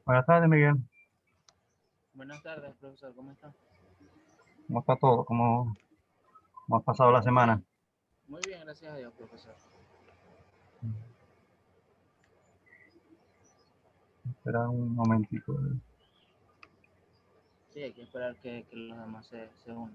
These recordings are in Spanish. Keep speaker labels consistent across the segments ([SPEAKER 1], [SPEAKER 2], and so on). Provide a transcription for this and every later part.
[SPEAKER 1] Buenas tardes, Miguel.
[SPEAKER 2] Buenas tardes, profesor. ¿Cómo está?
[SPEAKER 1] ¿Cómo está todo? ¿Cómo ha pasado la
[SPEAKER 2] Muy
[SPEAKER 1] semana?
[SPEAKER 2] bien. Muy bien, gracias a Dios, profesor.
[SPEAKER 1] Espera un momentito.
[SPEAKER 2] Sí, hay que esperar que los demás se unan.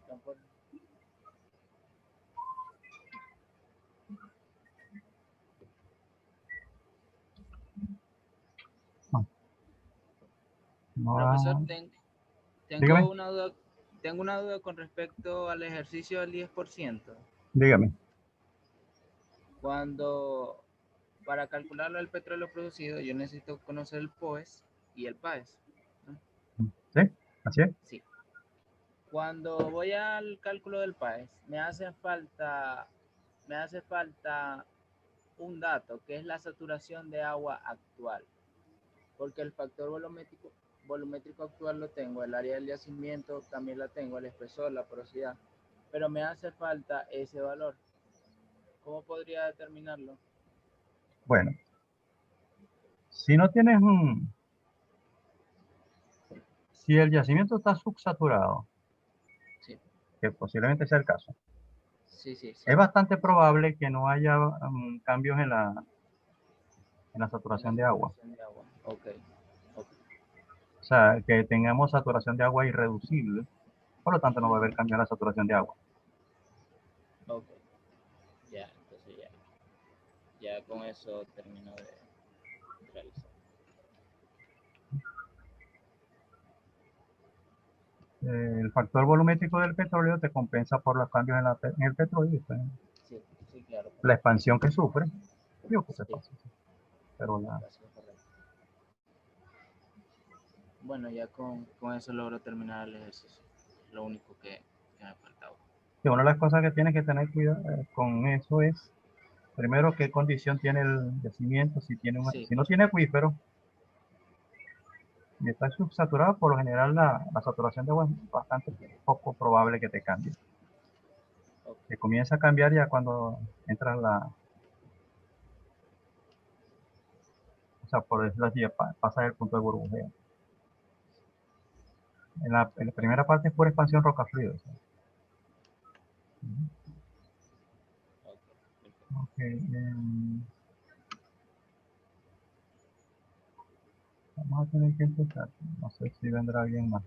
[SPEAKER 2] Tampoco-
[SPEAKER 1] No, no
[SPEAKER 2] Profesor,
[SPEAKER 1] va-
[SPEAKER 2] tengo
[SPEAKER 1] Dígame,
[SPEAKER 2] una duda, tengo una duda con respecto al ejercicio del 10%.
[SPEAKER 1] dígame.
[SPEAKER 2] Cuando, para calcular el petróleo producido, yo necesito conocer el POES y el PAES, ¿no?
[SPEAKER 1] ¿Sí? ¿Así es?
[SPEAKER 2] Sí. Cuando voy al cálculo del PAES, me hace falta un dato que es la saturación de agua actual, porque el factor volumétrico actual lo tengo, el área del yacimiento también la tengo, el espesor, la porosidad, pero me hace falta ese valor. ¿Cómo podría determinarlo?
[SPEAKER 1] Bueno, si no tienes un... Si el yacimiento está subsaturado,
[SPEAKER 2] Sí,
[SPEAKER 1] que posiblemente sea el caso,
[SPEAKER 2] sí, sí, sí.
[SPEAKER 1] es bastante probable que no haya cambios en la
[SPEAKER 2] En la
[SPEAKER 1] saturación de agua.
[SPEAKER 2] saturación de agua. Ok, ok,
[SPEAKER 1] O sea, que tengamos saturación de agua irreducible, por lo tanto no va a haber cambio en la saturación de agua.
[SPEAKER 2] ok. Ya, entonces ya con eso termino de realizar.
[SPEAKER 1] El factor volumétrico del petróleo te compensa por los cambios en el petróleo, pues,
[SPEAKER 2] Sí, sí, claro,
[SPEAKER 1] la
[SPEAKER 2] correcto.
[SPEAKER 1] expansión que sufre. Digo que se
[SPEAKER 2] Sí,
[SPEAKER 1] pasa, sí. Pero
[SPEAKER 2] casi es correcto. Bueno, ya con eso logro terminar el ejercicio. Lo único que me faltaba.
[SPEAKER 1] sí, una de las cosas que tienes que tener cuidado con eso es, primero, qué condición tiene el yacimiento,
[SPEAKER 2] Sí,
[SPEAKER 1] si no tiene
[SPEAKER 2] correcto.
[SPEAKER 1] acuífero y está subsaturado, por lo general la saturación de agua es bastante poco probable que te cambie.
[SPEAKER 2] Ok,
[SPEAKER 1] Que comienza a cambiar ya cuando entras o sea, por decirlo así, pasa el punto de burbujeo. En la primera parte es pura expansión roca-fluido. O sea. Ujú.
[SPEAKER 2] ok, perfecto.
[SPEAKER 1] Ok, vamos a tener que empezar. No sé si vendrá alguien más.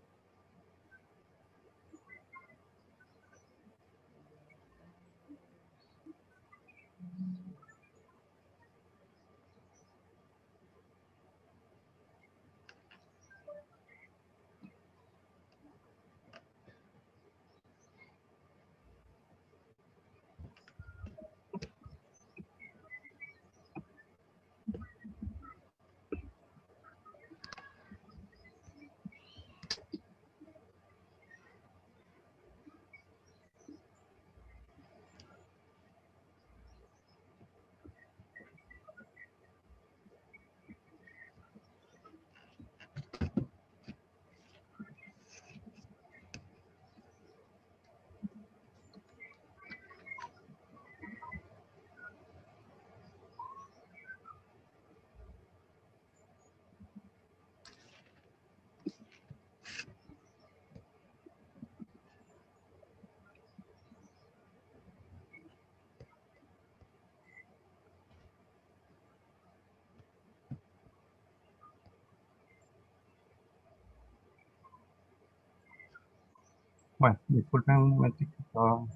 [SPEAKER 1] Bueno, disculpen un momentito. Bueno,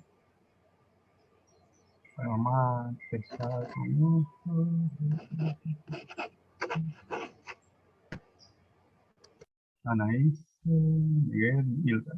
[SPEAKER 1] vamos a empezar con esto. Anaís, Miguel, Hilda.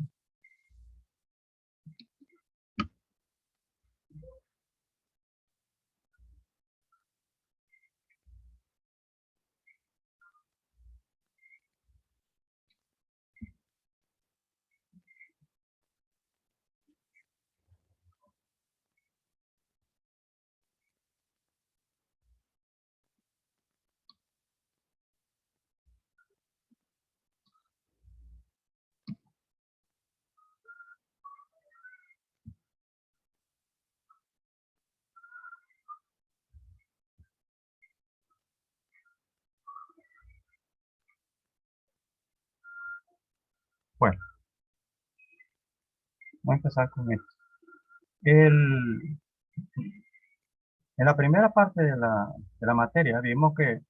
[SPEAKER 1] Vamos a empezar con esto. En la primera parte de la materia vimos que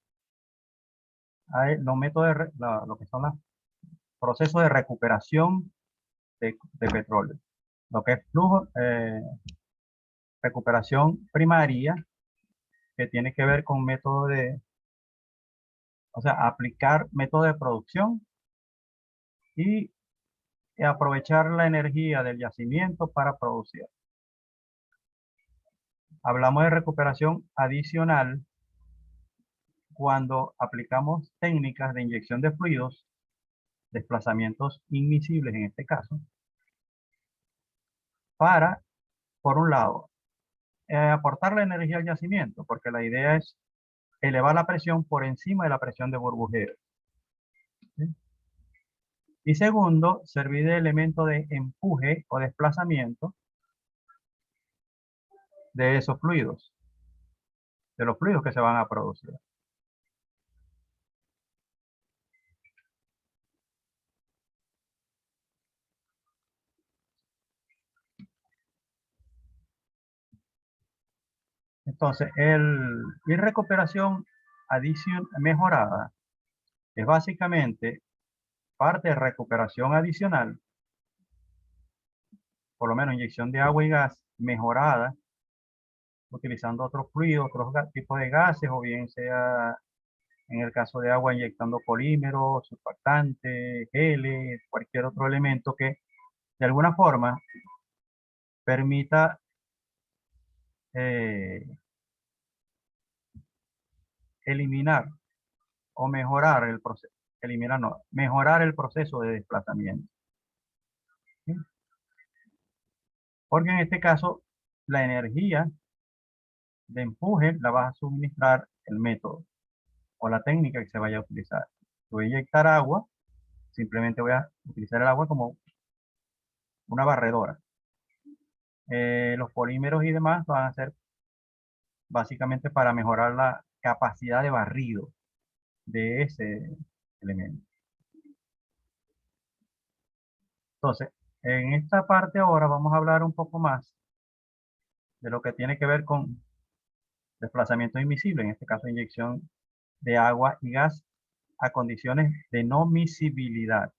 [SPEAKER 1] hay los métodos, lo que son los procesos de recuperación de petróleo. Lo que es flujo, recuperación primaria, que tiene que ver con método o sea, aplicar método de producción y aprovechar la energía del yacimiento para producir. Hablamos de recuperación adicional cuando aplicamos técnicas de inyección de fluidos, desplazamientos inmisibles en este caso, para, por un lado, aportar la energía al yacimiento, porque la idea es elevar la presión por encima de la presión de burbujeo. ¿Sí? Y segundo, servir de elemento de empuje o desplazamiento de esos fluidos, de los fluidos que se van a producir. Entonces, y recuperación mejorada es básicamente parte de recuperación adicional, por lo menos inyección de agua y gas mejorada, utilizando otros fluidos, otros tipos de gases, o bien sea en el caso de agua inyectando polímeros, surfactantes, geles, cualquier otro elemento que de alguna forma permita eh, eliminar o mejorar el proceso, eliminar no, mejorar el proceso de desplazamiento. ¿Sí? Porque en este caso la energía de empuje la va a suministrar el método o la técnica que se vaya a utilizar. Voy a inyectar agua, simplemente voy a utilizar el agua como una barredora. Los polímeros y demás van a ser básicamente para mejorar la capacidad de barrido de ese elemento. Entonces, en esta parte ahora vamos a hablar un poco más de lo que tiene que ver con desplazamiento invisible, en este caso inyección de agua y gas a condiciones de no miscibilidad.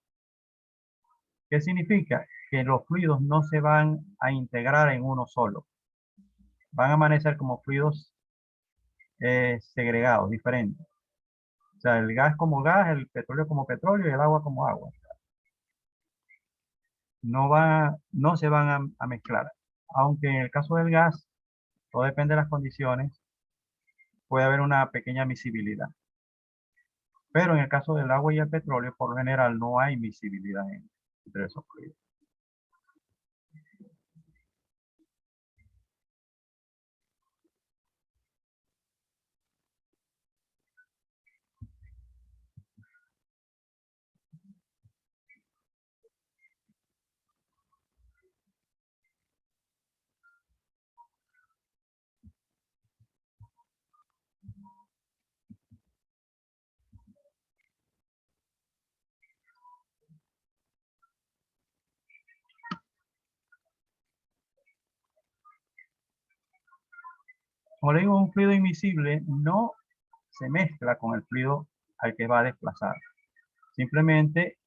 [SPEAKER 1] ¿Qué significa? Que los fluidos no se van a integrar en uno solo. Van a amanecer como fluidos segregados, diferentes. O sea, el gas como gas, el petróleo como petróleo y el agua como agua. No se van a mezclar. Aunque en el caso del gas, todo depende de las condiciones, puede haber una pequeña miscibilidad. Pero en el caso del agua y el petróleo, por lo general, no hay miscibilidad entre esos fluidos. Como le digo, un fluido invisible no se mezcla con el fluido al que va a desplazar. Simplemente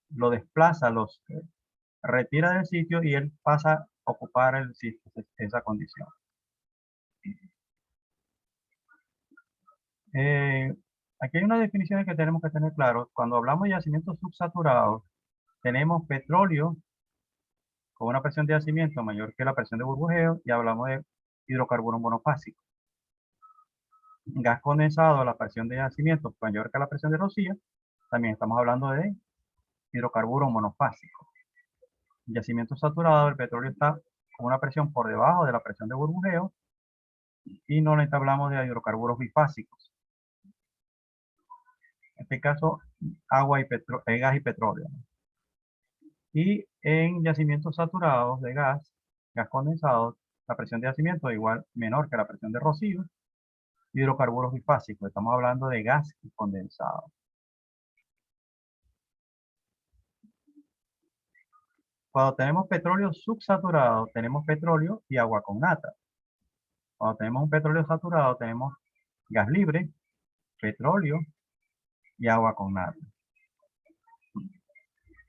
[SPEAKER 1] lo desplaza, los retira del sitio y él pasa a ocupar el sitio, esa condición. Eh, Aquí hay una definición que tenemos que tener claro. Cuando hablamos de yacimientos subsaturados, tenemos petróleo con una presión de yacimiento mayor que la presión de burbujeo y hablamos de hidrocarburos monofásicos. Gas condensado, la presión de yacimiento mayor que la presión de rocío, también estamos hablando de hidrocarburos monofásicos. En yacimiento saturado, el petróleo está con una presión por debajo de la presión de burbujeo y no le hablamos de hidrocarburos bifásicos. En este caso, agua y gas y petróleo. Y en yacimientos saturados de gas condensado, la presión de yacimiento es igual, menor que la presión de rocío. Hidrocarburos bifásicos, estamos hablando de gas condensado. Cuando tenemos petróleo subsaturado, tenemos petróleo y agua con nata. Cuando tenemos un petróleo saturado, tenemos gas libre, petróleo y agua con nata.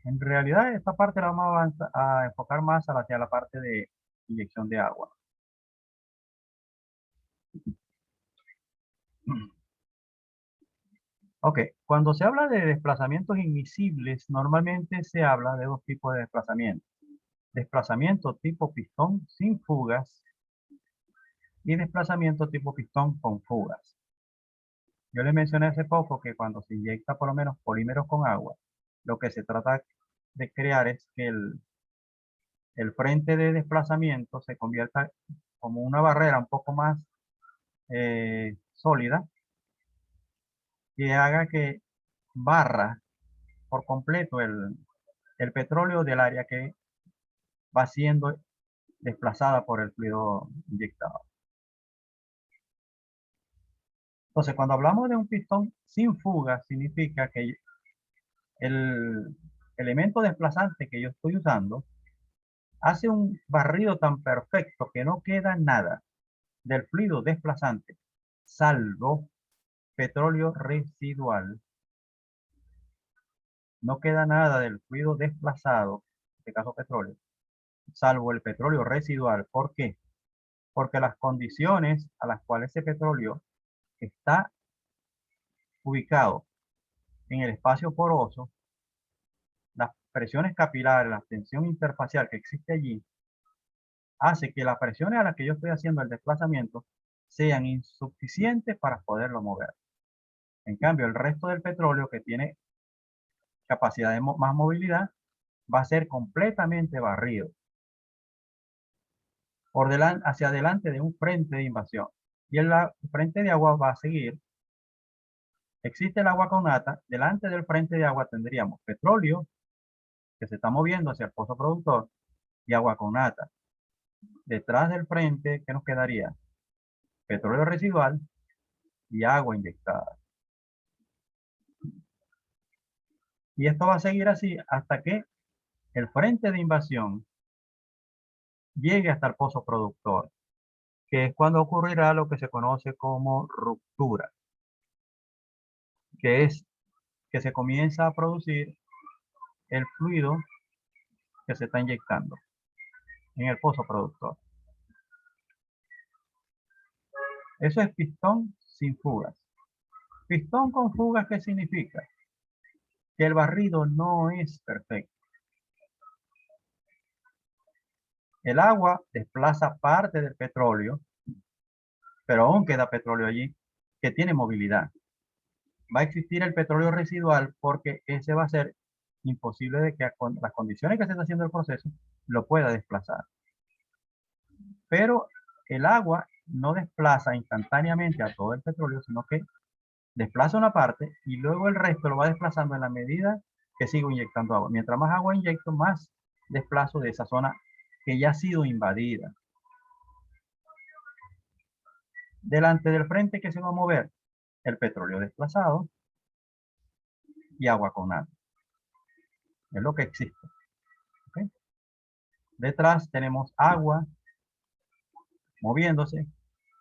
[SPEAKER 1] En realidad, esta parte la vamos a enfocar más hacia la parte de inyección de agua. Ok, cuando se habla de desplazamientos invisibles, normalmente se habla de dos tipos de desplazamiento. Desplazamiento tipo pistón sin fugas y desplazamiento tipo pistón con fugas. Yo les mencioné hace poco que cuando se inyecta por lo menos polímeros con agua, lo que se trata de crear es que el frente de desplazamiento se convierta como una barrera un poco más sólida que haga que barra por completo el petróleo del área que va siendo desplazada por el fluido inyectado. Entonces, cuando hablamos de un pistón sin fuga, significa que el elemento desplazante que yo estoy usando hace un barrido tan perfecto que no queda nada del fluido desplazante, salvo petróleo residual. No queda nada del fluido desplazado, en este caso petróleo, salvo el petróleo residual. ¿Por qué? Porque las condiciones a las cuales ese petróleo está ubicado en el espacio poroso, las presiones capilares, la tensión interfacial que existe allí, hace que las presiones a las que yo estoy haciendo el desplazamiento sean insuficientes para poderlo mover. En cambio, el resto del petróleo que tiene capacidad de más movilidad va a ser completamente barrido por delante, hacia adelante de un frente de invasión. Y el frente de agua va a seguir. Existe el agua con nata. Delante del frente de agua tendríamos petróleo que se está moviendo hacia el pozo productor y agua con nata. Detrás del frente, ¿qué nos quedaría? Petróleo residual y agua inyectada. Y esto va a seguir así hasta que el frente de invasión llegue hasta el pozo productor, que es cuando ocurrirá lo que se conoce como ruptura, que es que se comienza a producir el fluido que se está inyectando en el pozo productor. Eso es pistón sin fugas. Pistón con fugas, ¿qué significa? Que el barrido no es perfecto. El agua desplaza parte del petróleo, pero aún queda petróleo allí que tiene movilidad. Va a existir el petróleo residual porque ese va a ser imposible de que con las condiciones que se está haciendo el proceso lo pueda desplazar. Pero el agua no desplaza instantáneamente a todo el petróleo, sino que desplaza una parte y luego el resto lo va desplazando en la medida que sigo inyectando agua. Mientras más agua inyecto, más desplazo de esa zona que ya ha sido invadida. Delante del frente que se va a mover el petróleo desplazado y agua con nata. Es lo que existe. ¿Okay? Detrás tenemos agua moviéndose,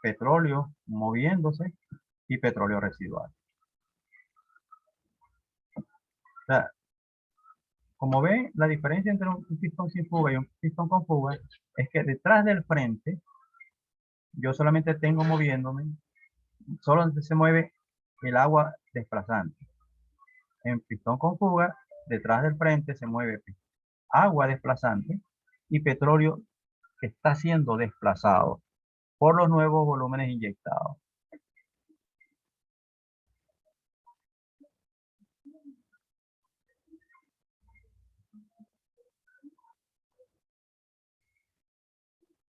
[SPEAKER 1] petróleo moviéndose y petróleo residual. O sea, como ven, la diferencia entre un pistón sin fuga y un pistón con fuga es que detrás del frente yo solamente tengo moviéndome, solo se mueve el agua desplazante. En pistón con fuga, detrás del frente se mueve agua desplazante y petróleo que está siendo desplazado por los nuevos volúmenes inyectados.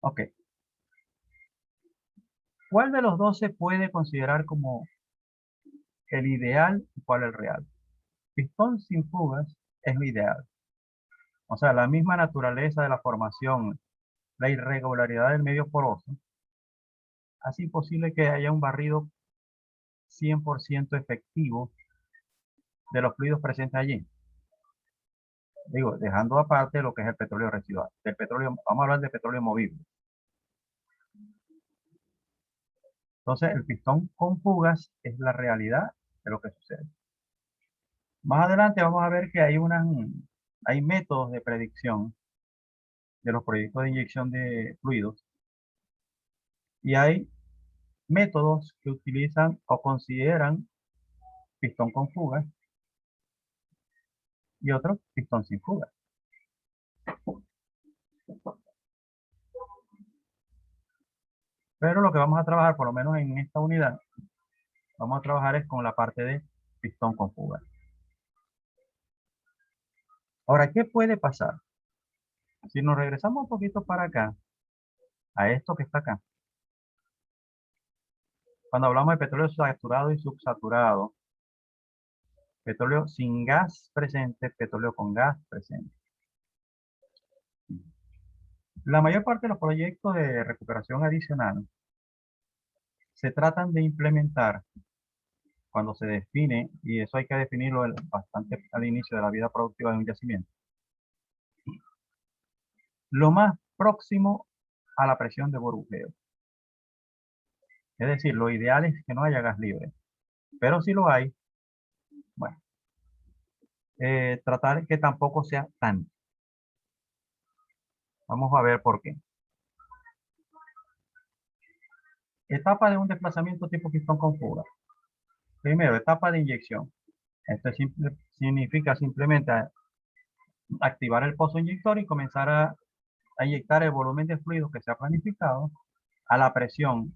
[SPEAKER 1] Ok. ¿Cuál de los dos se puede considerar como el ideal y cuál el real? Pistón sin fugas es lo ideal. O sea, la misma naturaleza de la formación, la irregularidad del medio poroso, hace imposible que haya un barrido 100% efectivo de los fluidos presentes allí. Digo, dejando aparte lo que es el petróleo residual. Del petróleo, vamos a hablar de petróleo movible. Entonces, el pistón con fugas es la realidad de lo que sucede. Más adelante vamos a ver que hay métodos de predicción de los proyectos de inyección de fluidos y hay métodos que utilizan o consideran pistón con fugas y otros pistón sin fugas. Pero lo que vamos a trabajar, por lo menos en esta unidad, vamos a trabajar es con la parte de pistón con fugas. Ahora, ¿qué puede pasar? Si nos regresamos un poquito para acá, a esto que está acá, cuando hablamos de petróleo saturado y subsaturado, petróleo sin gas presente, petróleo con gas presente. La mayor parte de los proyectos de recuperación adicional se tratan de implementar cuando se define, y eso hay que definirlo bastante al inicio de la vida productiva de un yacimiento, lo más próximo a la presión de burbujeo. Es decir, lo ideal es que no haya gas libre, pero si lo hay, bueno, tratar que tampoco sea tanto. Vamos a ver por qué. Etapa de un desplazamiento tipo pistón con fuga. Primero, etapa de inyección. Esto significa simplemente activar el pozo inyector y comenzar a inyectar el volumen de fluido que se ha planificado a la presión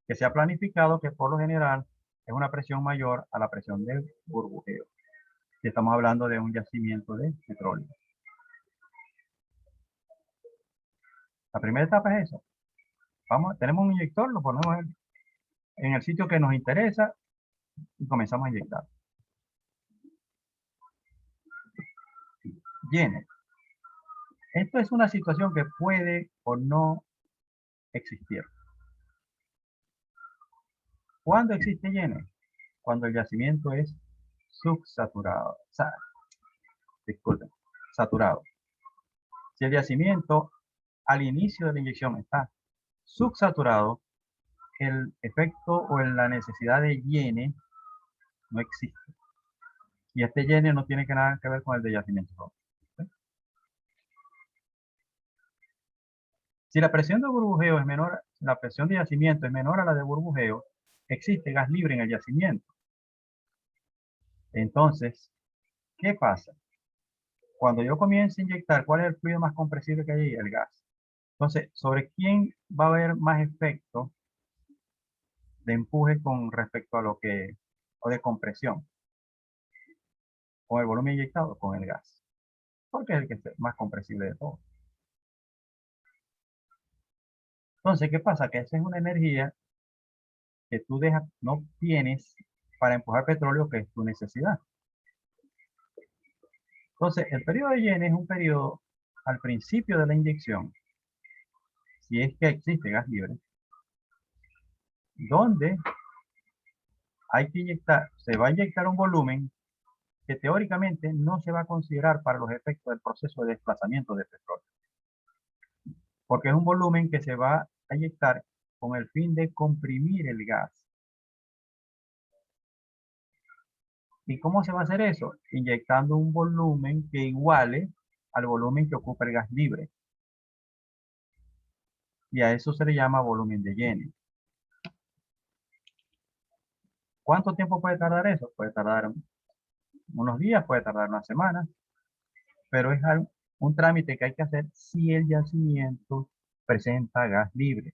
[SPEAKER 1] que se ha planificado, que por lo general es una presión mayor a la presión del burbujeo. Si estamos hablando de un yacimiento de petróleo. La primera etapa es eso. Tenemos un inyector, lo ponemos en el sitio que nos interesa y comenzamos a inyectar. Llene. Esto es una situación que puede o no existir. ¿Cuándo existe llene? Cuando el yacimiento es subsaturado. Disculpen, saturado. Si el yacimiento al inicio de la inyección está subsaturado, el efecto o la necesidad de llene no existe. Y este llene no tiene nada que ver con el de yacimiento. ¿Sí? Si la presión de burbujeo es menor, la presión de yacimiento es menor a la de burbujeo, existe gas libre en el yacimiento. Entonces, ¿qué pasa? Cuando yo comienzo a inyectar, ¿cuál es el fluido más compresible que hay ahí? El gas. Entonces, ¿sobre quién va a haber más efecto de empuje con respecto a o de compresión? Con el volumen inyectado, con el gas. Porque es el que es más compresible de todos. Entonces, ¿qué pasa? Que esa es una energía que tú no tienes para empujar petróleo, que es tu necesidad. Entonces, el periodo de llene es un periodo al principio de la inyección, si es que existe gas libre, donde se va a inyectar un volumen que teóricamente no se va a considerar para los efectos del proceso de desplazamiento de petróleo, porque es un volumen que se va a inyectar con el fin de comprimir el gas. ¿Y cómo se va a hacer eso? Inyectando un volumen que iguale al volumen que ocupa el gas libre. Y a eso se le llama volumen de llene. ¿Cuánto tiempo puede tardar eso? Puede tardar unos días, puede tardar una semana, pero es un trámite que hay que hacer si el yacimiento presenta gas libre.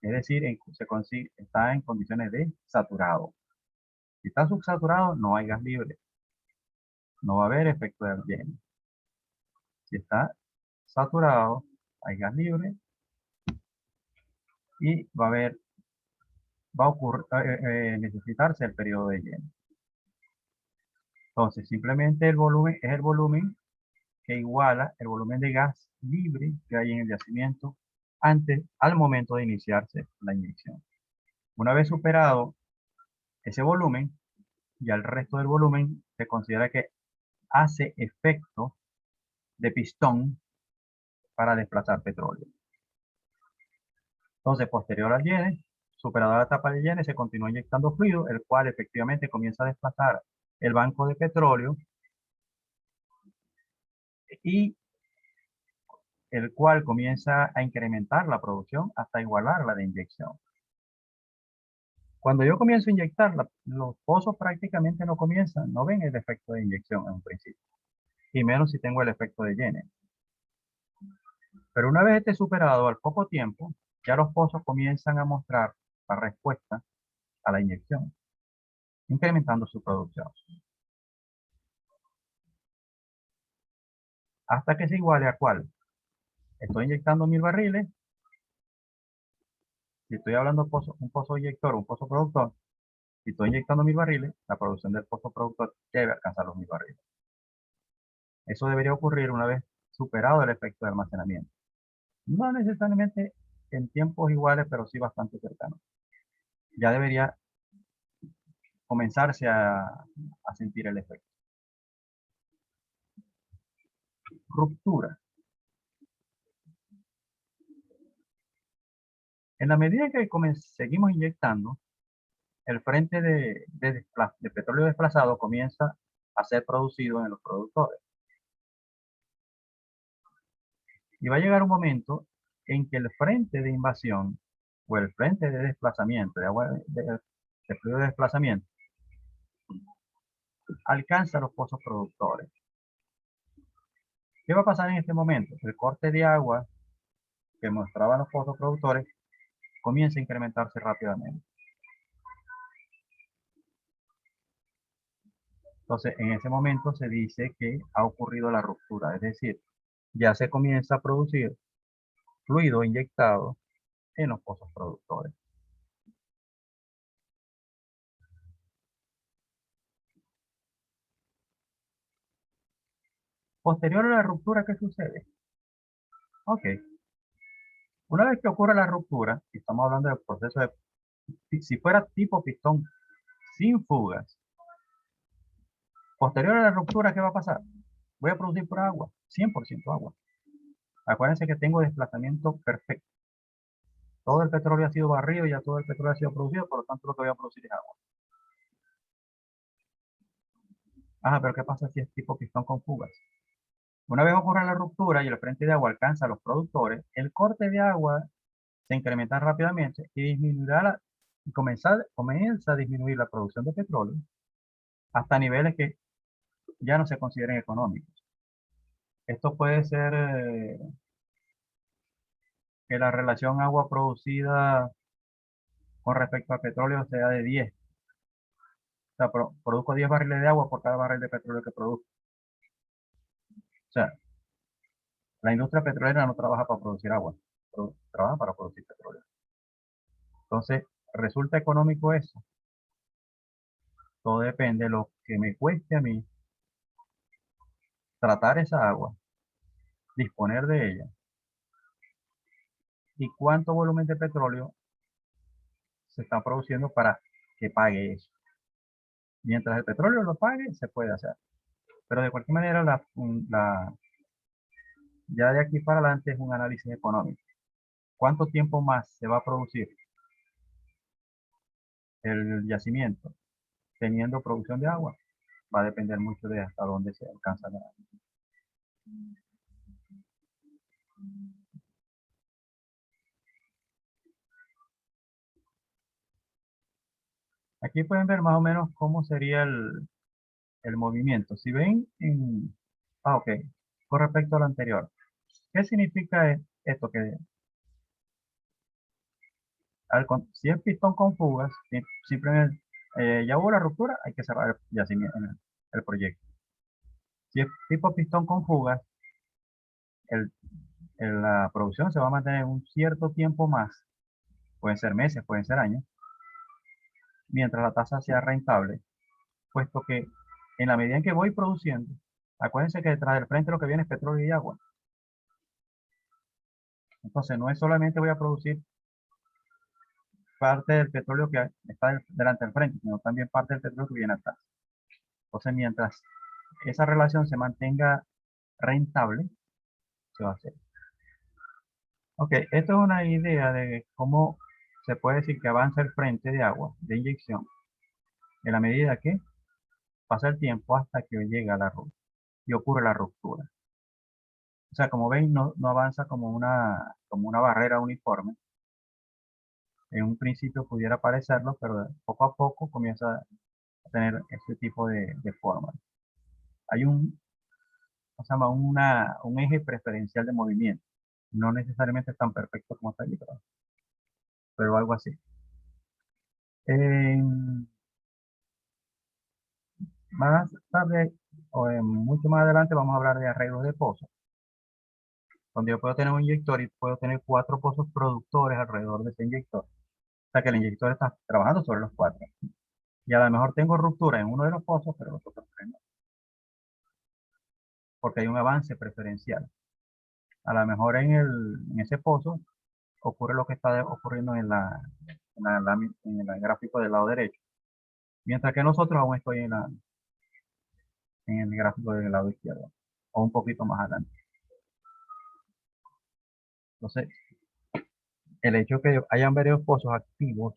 [SPEAKER 1] Es decir, está en condiciones de saturado. Si está subsaturado, no hay gas libre. No va a haber efecto de llene. Si está saturado, hay gas libre y necesitarse el periodo de llene. Entonces, simplemente el volumen es el volumen que iguala el volumen de gas libre que hay en el yacimiento al momento de iniciarse la inyección. Una vez superado ese volumen, ya el resto del volumen se considera que hace efecto de pistón para desplazar petróleo. Entonces, posterior al llene, superada la etapa de llene, se continúa inyectando fluido, el cual efectivamente comienza a desplazar el banco de petróleo y el cual comienza a incrementar la producción hasta igualar la de inyección. Cuando yo comienzo a inyectar, los pozos prácticamente no comienzan, no ven el efecto de inyección en un principio, y menos si tengo el efecto de llene. Pero una vez esté superado, al poco tiempo, ya los pozos comienzan a mostrar la respuesta a la inyección, incrementando su producción. Hasta que se iguale a cuál. Estoy inyectando 1000 barriles. Si estoy hablando de un pozo inyector o un pozo productor, si estoy inyectando 1000 barriles, la producción del pozo productor debe alcanzar los 1000 barriles. Eso debería ocurrir una vez superado el efecto de almacenamiento. No necesariamente en tiempos iguales, pero sí bastante cercanos. Ya debería comenzarse a sentir el efecto. Ruptura. En la medida que seguimos inyectando, el frente de petróleo desplazado comienza a ser producido en los productores. Y va a llegar un momento en que el frente de invasión o el frente de desplazamiento, de agua de fluido de desplazamiento, alcanza los pozos productores. ¿Qué va a pasar en este momento? El corte de agua que mostraban los pozos productores comienza a incrementarse rápidamente. Entonces, en ese momento se dice que ha ocurrido la ruptura, es decir, ya se comienza a producir fluido inyectado en los pozos productores. Posterior a la ruptura, ¿qué sucede? Ok, una vez que ocurre la ruptura, y estamos hablando del proceso de, si fuera tipo pistón sin fugas, posterior a la ruptura, ¿qué va a pasar? Voy a producir pura agua, 100% agua. Acuérdense que tengo desplazamiento perfecto. Todo el petróleo ha sido barrido y ya todo el petróleo ha sido producido, por lo tanto lo que voy a producir es agua. Pero ¿qué pasa si es tipo pistón con fugas? Una vez ocurre la ruptura y el frente de agua alcanza a los productores, el corte de agua se incrementa rápidamente y disminuirá comienza a disminuir la producción de petróleo hasta niveles que ya no se consideren económicos. Esto puede ser que la relación agua producida con respecto al petróleo sea de 10. O sea, produzco 10 barriles de agua por cada barril de petróleo que produzco. O sea, la industria petrolera no trabaja para producir agua, trabaja para producir petróleo. Entonces, ¿resulta económico eso? Todo depende de lo que me cueste a mí tratar esa agua, disponer de ella, y cuánto volumen de petróleo se está produciendo para que pague eso. Mientras el petróleo lo pague, se puede hacer. Pero de cualquier manera, ya de aquí para adelante es un análisis económico. ¿Cuánto tiempo más se va a producir el yacimiento teniendo producción de agua? Va a depender mucho de hasta dónde se alcanza la. Aquí pueden ver más o menos cómo sería el movimiento. Si ven ok, con respecto a lo anterior, ¿qué significa esto? Que si es pistón con fugas, simplemente ya hubo la ruptura, hay que cerrar el yacimiento, el proyecto. Si es tipo pistón con fugas, la producción se va a mantener un cierto tiempo más, pueden ser meses, pueden ser años, mientras la tasa sea rentable, puesto que en la medida en que voy produciendo, acuérdense que detrás del frente lo que viene es petróleo y agua. Entonces no es solamente voy a producir parte del petróleo que está delante del frente, sino también parte del petróleo que viene atrás. Entonces mientras esa relación se mantenga rentable, se va a hacer. Ok, esto es una idea de cómo se puede decir que avanza el frente de agua de inyección en la medida que pasa el tiempo hasta que llega la ruptura y ocurre la ruptura. O sea, como ven, no avanza como una barrera uniforme. En un principio pudiera parecerlo, pero poco a poco comienza a tener este tipo de forma. Hay ¿cómo se llama? Un eje preferencial de movimiento. No necesariamente es tan perfecto como está aquí, pero algo así. Más tarde, mucho más adelante, vamos a hablar de arreglos de pozos, donde yo puedo tener un inyector y puedo tener 4 pozos productores alrededor de ese inyector. O sea que el inyector está trabajando sobre los 4. Y a lo mejor tengo ruptura en uno de los pozos, pero los otros 3 no, porque hay un avance preferencial. A lo mejor en ese pozo ocurre lo que está ocurriendo en el gráfico del lado derecho, mientras que nosotros aún estoy en el gráfico del lado izquierdo, o un poquito más adelante. Entonces, el hecho de que hayan varios pozos activos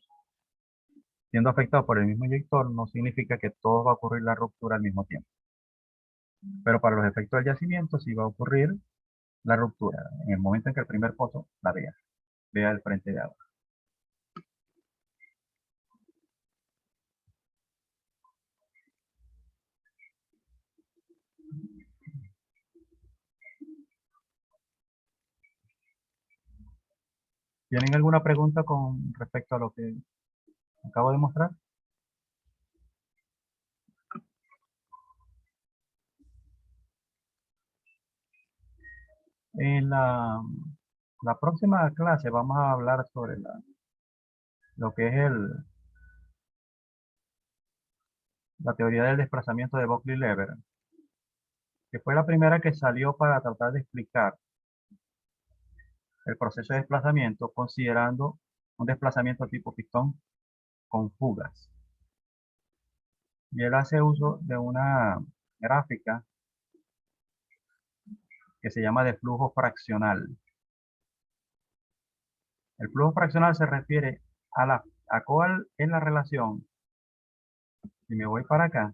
[SPEAKER 1] siendo afectados por el mismo inyector no significa que todos va a ocurrir la ruptura al mismo tiempo. Pero para los efectos del yacimiento sí va a ocurrir la ruptura en el momento en que el primer pozo la vea el frente de agua. ¿Tienen alguna pregunta con respecto a lo que acabo de mostrar? En la próxima clase vamos a hablar sobre lo que es la teoría del desplazamiento de Buckley-Lever, que fue la primera que salió para tratar de explicar el proceso de desplazamiento considerando un desplazamiento tipo pistón con fugas. Y él hace uso de una gráfica que se llama de flujo fraccional. El flujo fraccional se refiere a cuál es la relación. Si me voy para acá,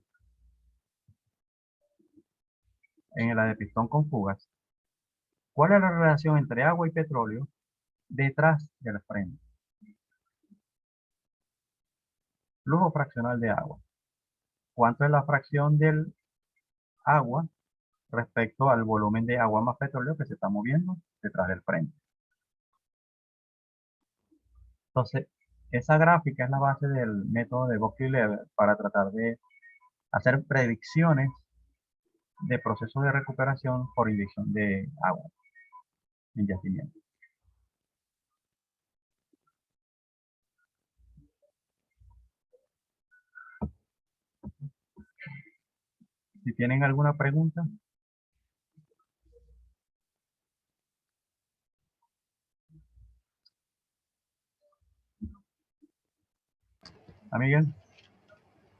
[SPEAKER 1] en la de pistón con fugas, ¿cuál es la relación entre agua y petróleo detrás del frente? Flujo fraccional de agua. ¿Cuánto es la fracción del agua respecto al volumen de agua más petróleo que se está moviendo detrás del frente? Entonces, esa gráfica es la base del método de Buckley-Lever para tratar de hacer predicciones de procesos de recuperación por inyección de agua en yacimiento. Si tienen alguna pregunta. ¿A Miguel?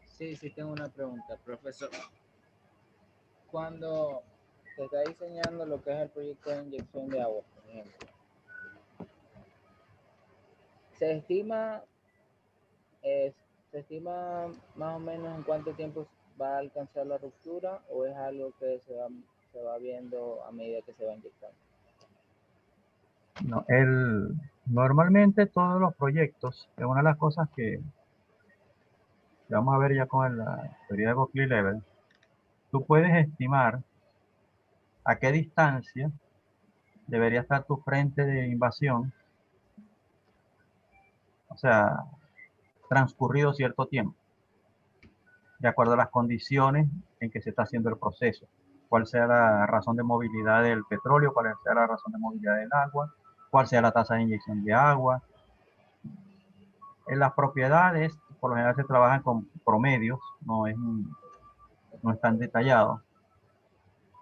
[SPEAKER 2] Sí, tengo una pregunta, profesor. Cuando se está diseñando lo que es el proyecto de inyección de agua, por ejemplo, se estima, eh, se estima más o menos en cuánto tiempo va a alcanzar la ruptura, o es algo que se va viendo a medida que se va inyectando.
[SPEAKER 1] No, normalmente todos los proyectos, es una de las cosas que vamos a ver ya con la teoría de Buckley-Lever, tú puedes estimar a qué distancia debería estar tu frente de invasión, o sea, transcurrido cierto tiempo, de acuerdo a las condiciones en que se está haciendo el proceso. Cuál sea la razón de movilidad del petróleo, cuál sea la razón de movilidad del agua, cuál sea la tasa de inyección de agua. En las propiedades, por lo general se trabajan con promedios, no es tan detallado.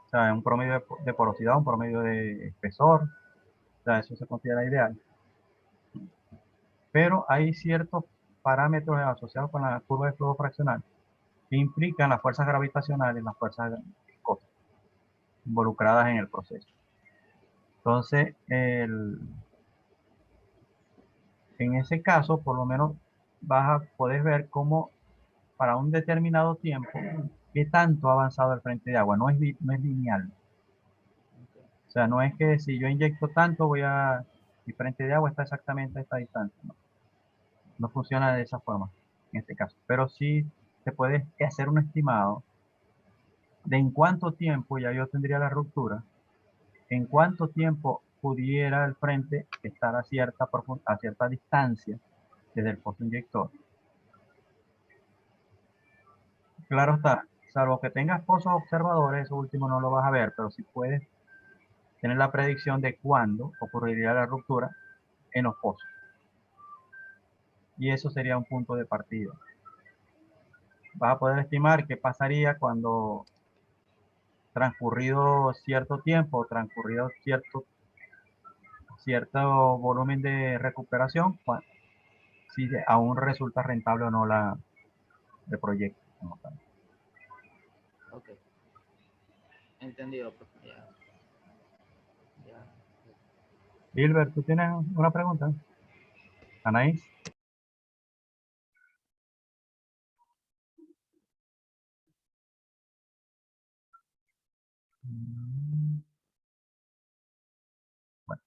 [SPEAKER 1] O sea, un promedio de porosidad, un promedio de espesor, o sea, eso se considera ideal. Pero hay ciertos parámetros asociados con la curva de flujo fraccional que implican las fuerzas gravitacionales, las fuerzas viscosas. involucradas en el proceso. Entonces, en ese caso, por lo menos vas a poder ver cómo para un determinado tiempo, qué tanto ha avanzado el frente de agua. No es lineal.
[SPEAKER 2] Ok.
[SPEAKER 1] O sea, no es que si yo inyecto tanto, mi frente de agua está exactamente a esta distancia. No, no funciona de esa forma en este caso. Pero sí se puede hacer un estimado de en cuánto tiempo ya yo tendría la ruptura, en cuánto tiempo pudiera el frente estar a cierta distancia desde el pozo inyector. Claro está, salvo que tengas pozos observadores, eso último no lo vas a ver, pero sí puedes tener la predicción de cuándo ocurriría la ruptura en los pozos. Y eso sería un punto de partida. Vas a poder estimar qué pasaría cuando transcurrido cierto tiempo, transcurrido cierto volumen de recuperación, si aún resulta rentable o no el proyecto como tal.
[SPEAKER 2] Ok. Entendido, profe. Ya, ya.
[SPEAKER 1] Gilbert, ¿tú tienes una pregunta? Anaís. Mm, Bueno,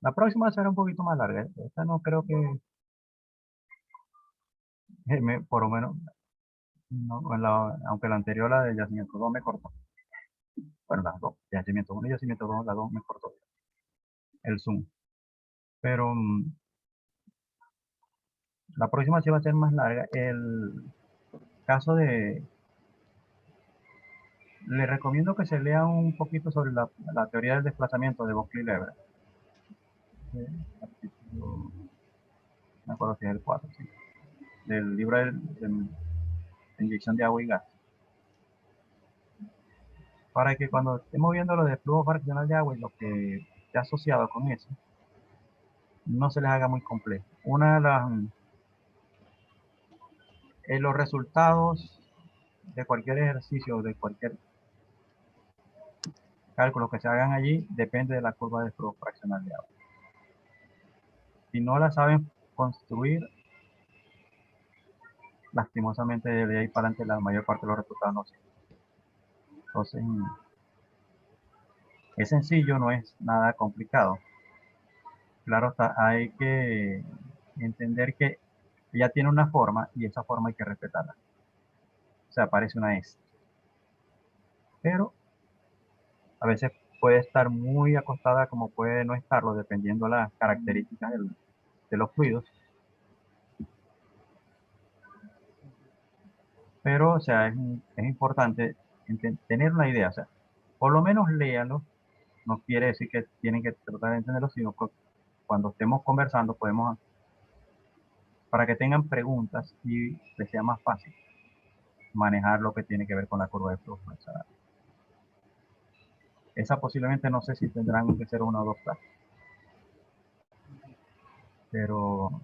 [SPEAKER 1] la próxima será un poquito más larga. Esta no creo que, por lo menos, no, aunque la anterior, la de Yacimiento 2 me cortó. Bueno, las dos, Yacimiento 1 y Yacimiento 2, las dos me cortó el Zoom. Pero la próxima sí va a ser más larga. El caso le recomiendo que se lea un poquito sobre la teoría del desplazamiento de Boxley-Lever. Artículo, no me acuerdo si es el 4, sí, del libro de inyección de agua y gas. Para que cuando estemos viendo lo de flujo fraccional de agua y lo que está asociado con eso, no se les haga muy complejo. Los resultados de cualquier ejercicio, de cualquier cálculo que se hagan allí, depende de la curva de flujo fraccional de agua. Si no la saben construir, lastimosamente de ahí para adelante la mayor parte de los resultados no sirven. Entonces, es sencillo, no es nada complicado. Claro está, hay que entender que ya tiene una forma y esa forma hay que respetarla. O sea, parece una S. Pero a veces puede estar muy acostada como puede no estarlo, dependiendo de las características de los fluidos. Pero, o sea, es importante tener una idea. O sea, por lo menos léalo. No quiere decir que tienen que tratar de entenderlo, sino que cuando estemos conversando podemos, para que tengan preguntas y les sea más fácil manejar lo que tiene que ver con la curva de flujo. Esa posiblemente no sé si tendrán que ser una o dos clases, pero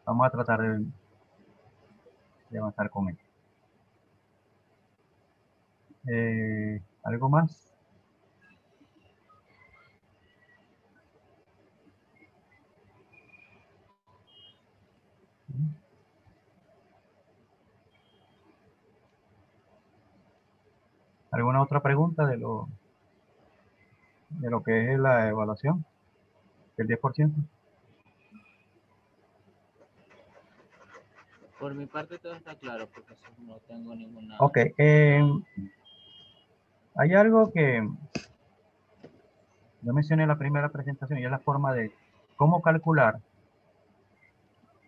[SPEAKER 1] vamos a tratar de avanzar con esto. ¿Algo más? ¿Alguna otra pregunta de lo que es la evaluación del 10%?
[SPEAKER 2] Por mi parte todo está claro, porque no tengo ninguna.
[SPEAKER 1] Ok, hay algo que yo mencioné en la primera presentación y es la forma de cómo calcular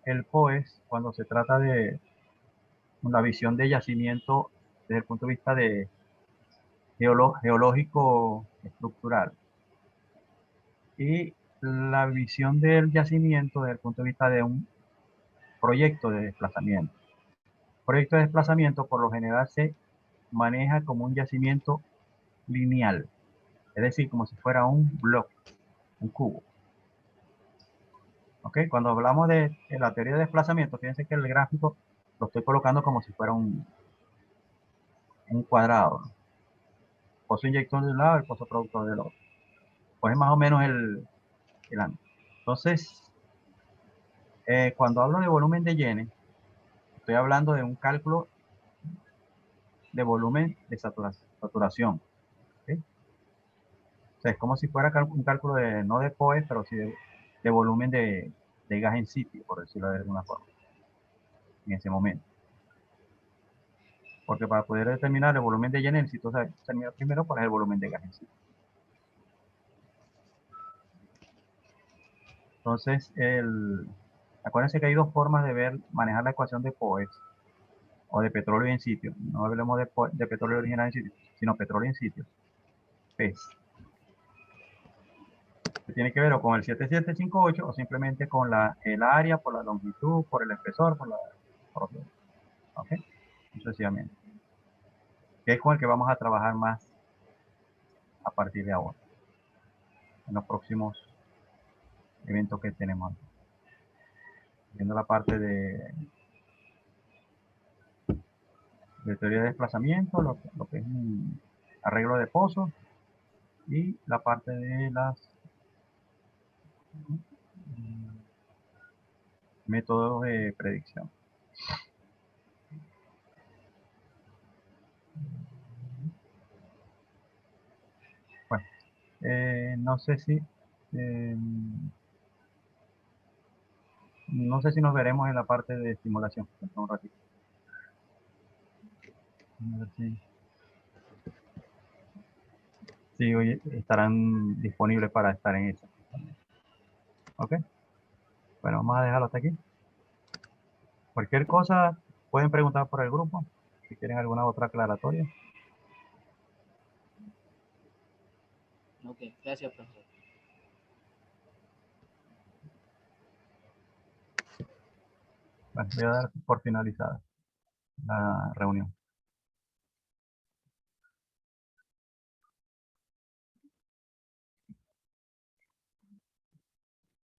[SPEAKER 1] el POES cuando se trata de una visión de yacimiento desde el punto de vista de geológico estructural y la visión del yacimiento desde el punto de vista de un proyecto de desplazamiento. Proyecto de desplazamiento por lo general se maneja como un yacimiento lineal, es decir, como si fuera un bloque, un cubo. ¿Ok? Cuando hablamos de la teoría de desplazamiento, fíjense que el gráfico lo estoy colocando como si fuera un cuadrado. Pozo inyector de un lado, el pozo productor del otro. Pues es más o menos el ángulo. Entonces, cuando hablo de volumen de Llene, estoy hablando de un cálculo de volumen de saturación. ¿Sí? O sea, es como si fuera un cálculo de, no de POE, pero sí de volumen de gas en sitio, por decirlo de alguna forma, en ese momento. Porque para poder determinar el volumen de Llene, necesito determinar primero cuál es el volumen de gas en sitio. Entonces, acuérdense que hay dos formas de manejar la ecuación de POE o de petróleo en sitio. No hablemos de petróleo original en sitio, sino petróleo en sitio. PES. Que tiene que ver o con el 7758 o simplemente con el área, por la longitud, por el espesor, por ¿ok? Sucesivamente. Que es con el que vamos a trabajar más a partir de ahora, en los próximos eventos que tenemos. Viendo la parte de teoría de desplazamiento, lo que es un arreglo de pozos y la parte de las métodos de predicción. Bueno, no sé si eh, no sé si nos veremos en la parte de simulación. Un ratito. A ver si hoy estarán disponibles para estar en esa. ¿Ok? Bueno, vamos a dejarlo hasta aquí. Cualquier cosa, pueden preguntar por el grupo, si quieren alguna otra aclaratoria.
[SPEAKER 2] Ok, gracias, profesor.
[SPEAKER 1] Bueno, voy a dar por finalizada la reunión.